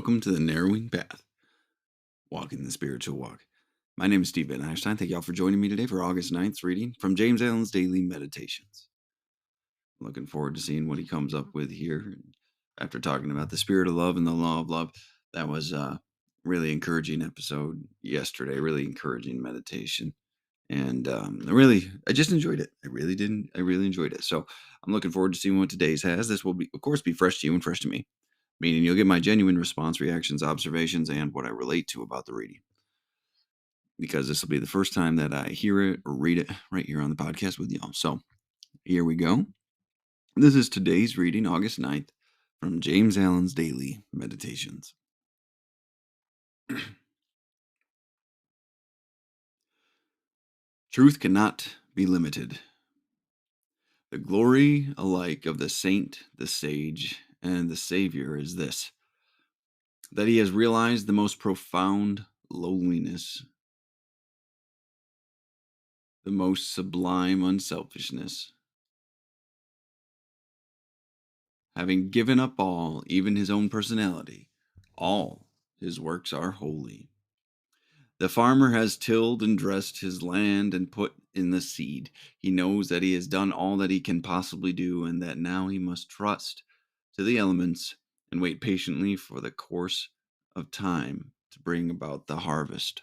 welcome to the Narrowing Path, Walking the Spiritual Walk. My name is Steve Van Einstein. Thank you all for joining me today for August 9th reading from James Allen's Daily Meditations. Looking forward to seeing what he comes up with here. After talking about the spirit of love and the law of love, that was a really encouraging episode yesterday, really encouraging meditation. And I just enjoyed it. I really enjoyed it. So I'm looking forward to seeing what today's has. This will be, of course, be fresh to you and fresh to me, meaning you'll get my genuine response, reactions, observations, and what I relate to about the reading. Because this will be the first time that I hear it or read it right here on the podcast with y'all. So here we go. This is today's reading, August 9th, from James Allen's Daily Meditations. Truth cannot be limited. The glory alike of the saint, the sage, and the Savior is this, that he has realized the most profound lowliness, the most sublime unselfishness. Having given up all, even his own personality, all his works are holy. The farmer has tilled and dressed his land and put in the seed. He knows that he has done all that he can possibly do, and that now he must trust to the elements and wait patiently for the course of time to bring about the harvest,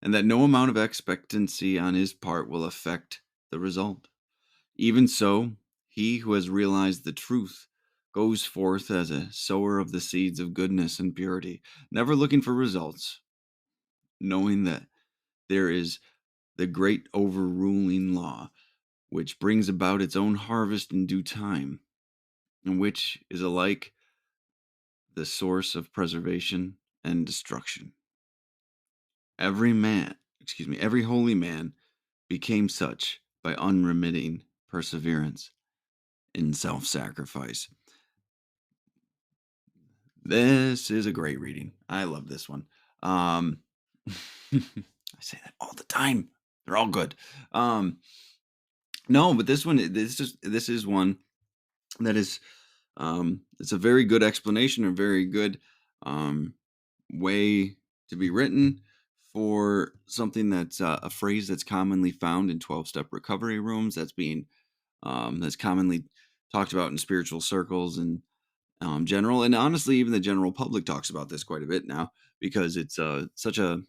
and that no amount of expectancy on his part will affect the result. Even so, he who has realized the truth goes forth as a sower of the seeds of goodness and purity, never looking for results, knowing that there is the great overruling law, which brings about its own harvest in due time, and which is alike the source of preservation and destruction. Every holy man became such by unremitting perseverance in self-sacrifice. This is a great reading. I love this one. I say that all the time. They're all good. No, but this is one that is it's a very good explanation, a very good um way to be written for something that's a phrase that's commonly found in 12-step recovery rooms, that's commonly talked about in spiritual circles and general, and honestly even the general public talks about this quite a bit now, because it's such a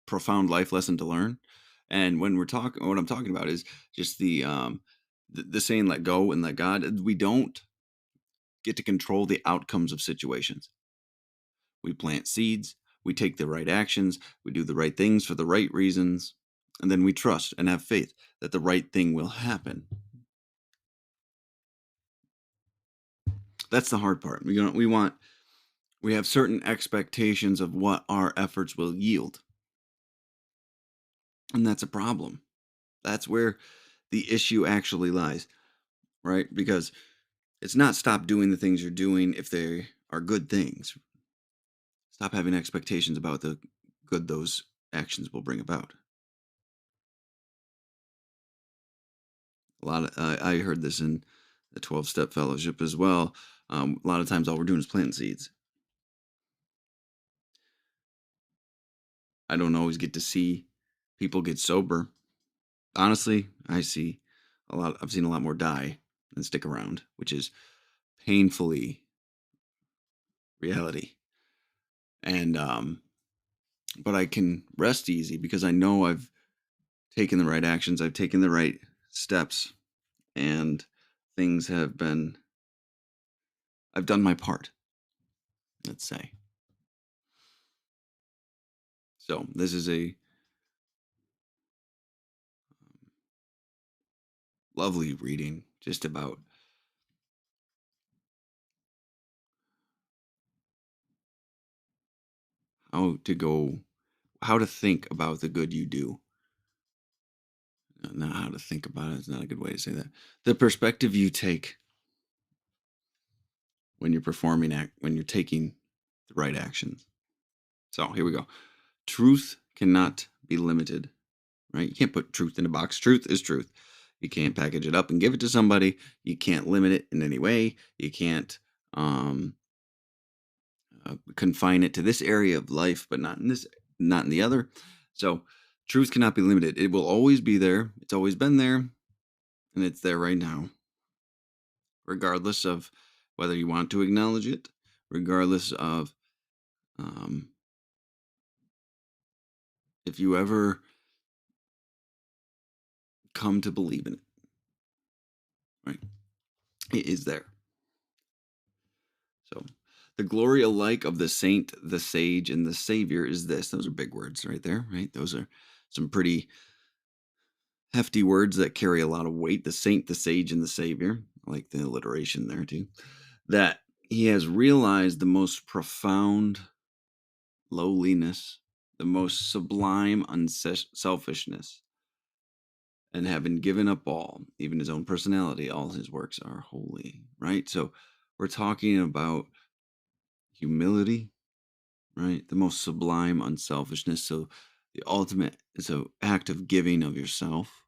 profound life lesson to learn. And when we're talking, what I'm talking about is just the saying, let go and let God. We don't get to control the outcomes of situations. We plant seeds, we take the right actions, we do the right things for the right reasons, and then we trust and have faith that the right thing will happen. That's the hard part. We have certain expectations of what our efforts will yield. And that's a problem. That's where the issue actually lies, right? Because it's not stop doing the things you're doing if they are good things. Stop having expectations about the good those actions will bring about. I heard this in the 12-step fellowship as well. A lot of times all we're doing is planting seeds. I don't always get to see people get sober. Honestly, I've seen a lot more die than stick around, which is painfully reality. And but I can rest easy because I know I've taken the right actions, I've taken the right steps, and things have been I've done my part, let's say. So this is a lovely reading just about how to go, how to think about the good you do. Not how to think about it. It's not a good way to say that. The perspective you take when you're when you're taking the right actions. So here we go. Truth cannot be limited, right? You can't put truth in a box. Truth is truth. You can't package it up and give it to somebody. You can't limit it in any way. You can't confine it to this area of life, but not in this, not in the other. So truth cannot be limited. It will always be there. It's always been there, and it's there right now, regardless of whether you want to acknowledge it, regardless of um, if you ever come to believe in it. Right? It is there. So, the glory alike of the saint, the sage, and the savior is this. Those are big words right there, right? Those are some pretty hefty words that carry a lot of weight. The saint, the sage, and the savior. I like the alliteration there too. That he has realized the most profound lowliness, the most sublime unselfishness, and having given up all, even his own personality, all his works are holy, right? So we're talking about humility, right? The most sublime unselfishness. So the ultimate is an act of giving of yourself,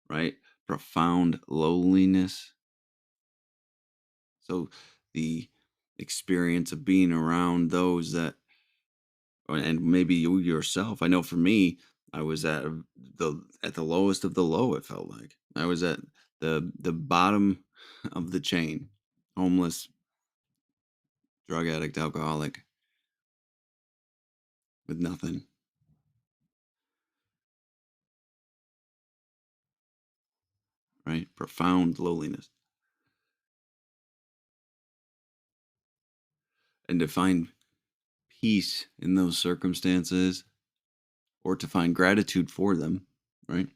right? Profound lowliness. So the experience of being around those that, and maybe you yourself. I know for me, I was at the lowest of the low. It felt like I was at the bottom of the chain, homeless, drug addict, alcoholic, with nothing, right? Profound lowliness. And to find peace in those circumstances or to find gratitude for them, right?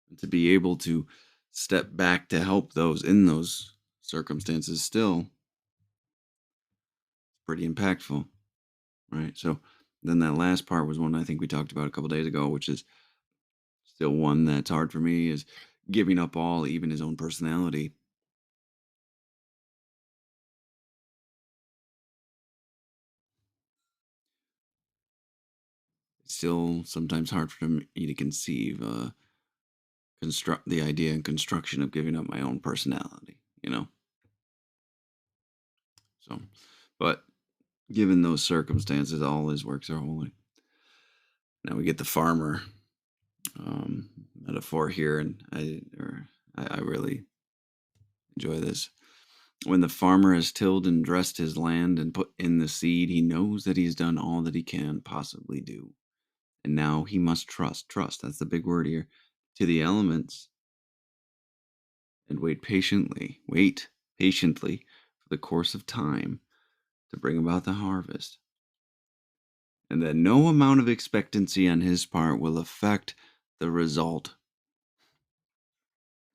And to be able to step back to help those in those circumstances still pretty impactful, right? So then that last part was one I think we talked about a couple days ago, which is still one that's hard for me, is giving up all, even his own personality. It's still sometimes hard for me to conceive, construct the idea and construction of giving up my own personality. So, but given those circumstances, all his works are holy. Now we get the farmer metaphor here, and I really enjoy this. When the farmer has tilled and dressed his land and put in the seed, he knows that he's done all that he can possibly do. And now he must trust, that's the big word here, to the elements and wait patiently for the course of time to bring about the harvest. And that no amount of expectancy on his part will affect the result.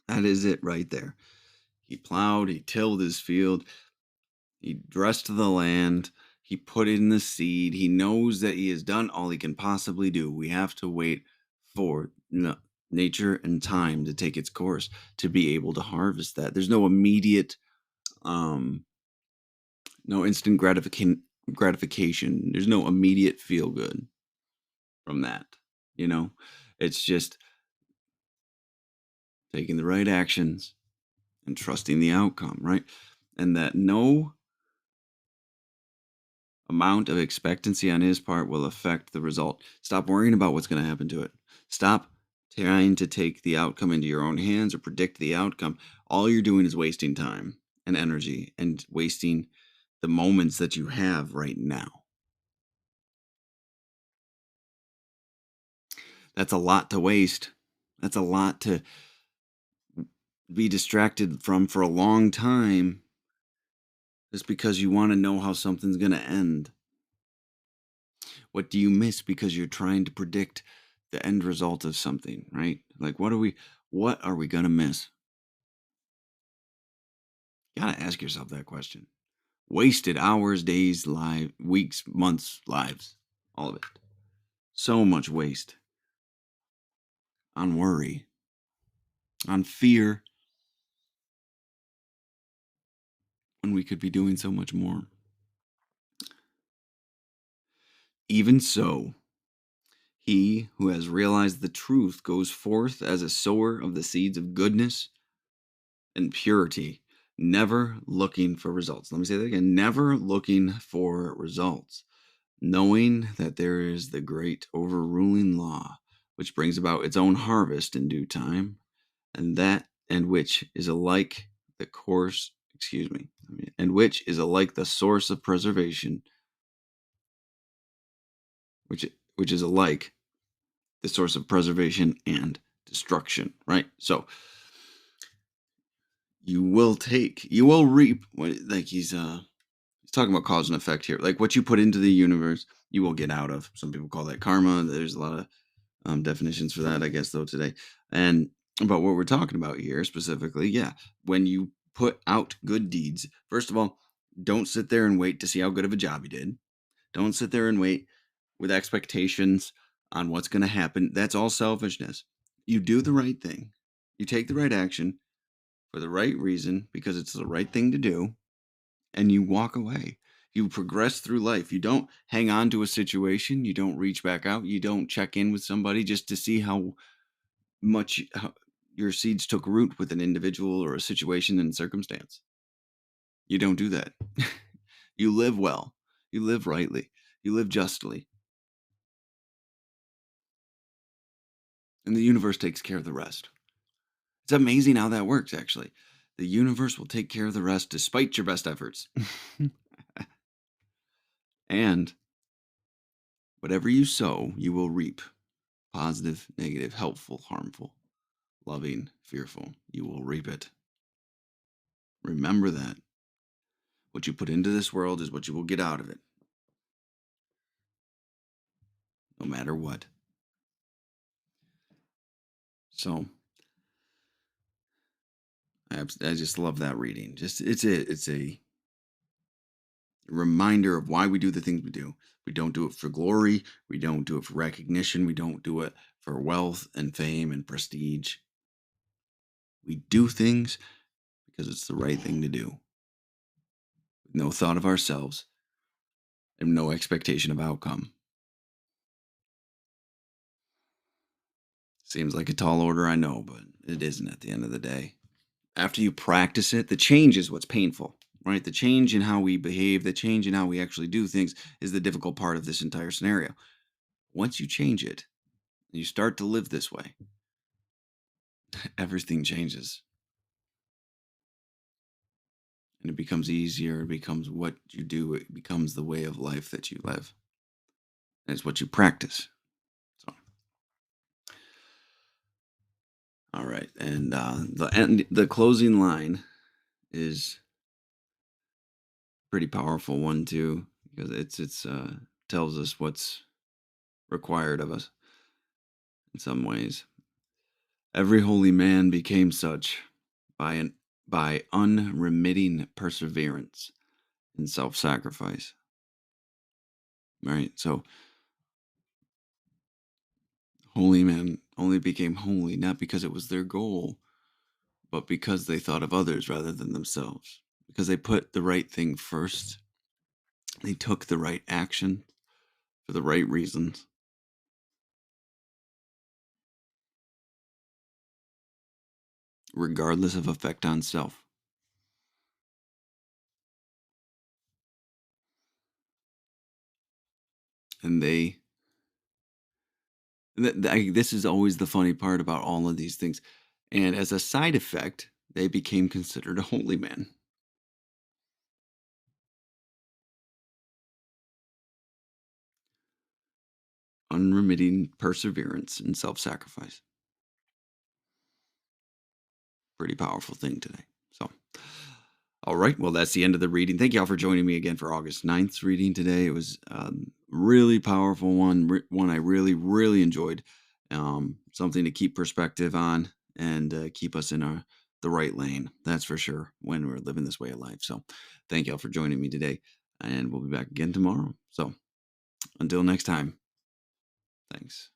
That is it right there. He plowed, he tilled his field, he dressed the land, he put in the seed. He knows that he has done all he can possibly do. We have to wait for nature and time to take its course to be able to harvest that. There's no immediate, no instant gratification. There's no immediate feel good from that. It's just taking the right actions and trusting the outcome, right? And that no amount of expectancy on his part will affect the result. Stop worrying about what's going to happen to it. Stop trying to take the outcome into your own hands or predict the outcome. All you're doing is wasting time and energy and wasting the moments that you have right now. That's a lot to waste. That's a lot to be distracted from for a long time just because you want to know how something's going to end. What do you miss because you're trying to predict the end result of something, right? Like what are we going to miss? You got to ask yourself that question. Wasted hours, days, weeks, months, lives, all of it. So much waste on worry, on fear, when we could be doing so much more. Even so, he who has realized the truth goes forth as a sower of the seeds of goodness and purity, never looking for results. Let me say that again, never looking for results, knowing that there is the great overruling law, which brings about its own harvest in due time, and which is alike the course, and which is alike the source of preservation, which is alike the source of preservation and destruction, right? So you will reap like he's talking about cause and effect here. Like what you put into the universe, you will get out of. Some people call that karma. There's a lot of definitions for that, I guess, though, today. And but what we're talking about here specifically, yeah, when you put out good deeds, first of all, don't sit there and wait to see how good of a job you did. Don't sit there and wait with expectations on what's going to happen. That's all selfishness. You do the right thing. You take the right action for the right reason because it's the right thing to do, and you walk away. You progress through life. You don't hang on to a situation. You don't reach back out. You don't check in with somebody just to see how much your seeds took root with an individual or a situation and circumstance. You don't do that. You live well. You live rightly. You live justly. And the universe takes care of the rest. It's amazing how that works, actually. The universe will take care of the rest despite your best efforts. And whatever you sow, you will reap. Positive, negative, helpful, harmful, loving, fearful. You will reap it. Remember that. What you put into this world is what you will get out of it, no matter what. So I just love that reading. Just it's a reminder of why we do the things we do. We don't do it for glory. We don't do it for recognition. We don't do it for wealth and fame and prestige. We do things because it's the right thing to do. With no thought of ourselves and no expectation of outcome. Seems like a tall order, I know, but it isn't at the end of the day. After you practice it, the change is what's painful, right? The change in how we behave, the change in how we actually do things is the difficult part of this entire scenario. Once you change it, you start to live this way, everything changes. And it becomes easier. It becomes what you do. It becomes the way of life that you live. And it's what you practice. So, all right. And the closing line is pretty powerful one too, because it's tells us what's required of us in some ways. Every holy man became such by unremitting perseverance in self-sacrifice. Right? So holy men only became holy not because it was their goal, but because they thought of others rather than themselves. Because they put the right thing first. They took the right action for the right reasons. Regardless of effect on self. And this is always the funny part about all of these things. And as a side effect, they became considered a holy man. Unremitting perseverance and self-sacrifice. Pretty powerful thing today. So, all right. Well, that's the end of the reading. Thank you all for joining me again for August 9th reading today. It was really powerful one I really, really enjoyed. Something to keep perspective on and keep us in the right lane. That's for sure when we're living this way of life. So thank you all for joining me today. And we'll be back again tomorrow. So until next time, thanks.